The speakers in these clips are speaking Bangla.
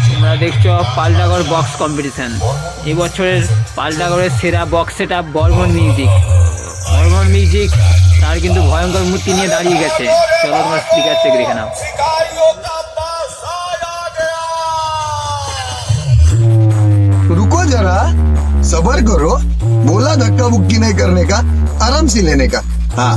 তোমরা দেখছো পাল্টাগড় বক্স কম্পিটিশন। এবছরের পাল্টাগড়ের সেরা box set up Barman music. Barman music তার কিন্তু ভয়ঙ্কর মূর্তি নিয়ে দাঁড়িয়ে গেছে। চলো তোমার স্পিকার থেকে দেখে নাও। रुको जरा, सबर करो। बोला धक्का बुक्की नहीं करने का, आराम से लेने का। हाँ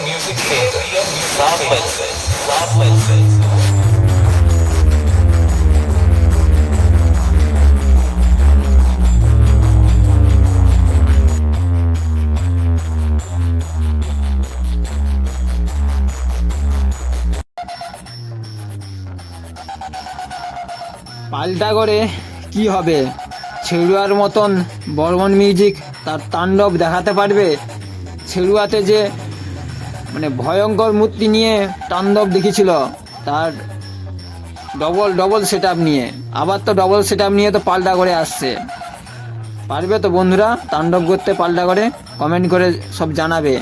Music Theater, South West. পাল্টাগড়ে কি হবে? ছেড়ুয়ার মতন বর্মন মিউজিক তার তাণ্ডব দেখাতে পারবে? ছেড়ুয়াতে যে মানে ভয়ঙ্কর মূর্তি নিয়ে তাণ্ডব দেখিয়েছিল, তার ডবল সেট আপ নিয়ে, আবার তো ডবল সেট আপ নিয়ে তো পাল্টাগড়ে আসছে। পারবে তো বন্ধুরা তাণ্ডব করতে পাল্টাগড়ে? কমেন্ট করে সব জানাবে।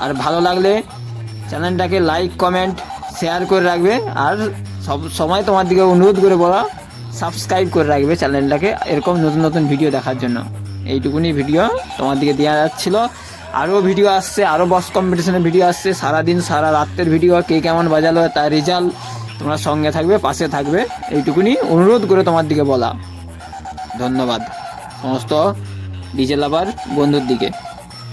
আর ভালো লাগলে চ্যানেলটাকে লাইক কমেন্ট শেয়ার করে রাখবে। আর সব সময় তোমার দিকে অনুরোধ করে বলা, সাবস্ক্রাইব করে রাখবে চ্যানেলটাকে এরকম নতুন নতুন ভিডিও দেখার জন্য। এইটুকুনি ভিডিও তোমার দিকে দেওয়া যাচ্ছিল। আরও ভিডিও আসছে, আরও বক্স কম্পিটিশনের ভিডিও আসছে। সারাদিন সারা রাত্রের ভিডিও, কে কেমন বাজালো তার রেজাল্ট, তোমরা সঙ্গে থাকবে, পাশে থাকবে, এইটুকুনি অনুরোধ করে তোমার দিকে বলা। ধন্যবাদ সমস্ত ডিজে লাভার বন্ধুর দিকে।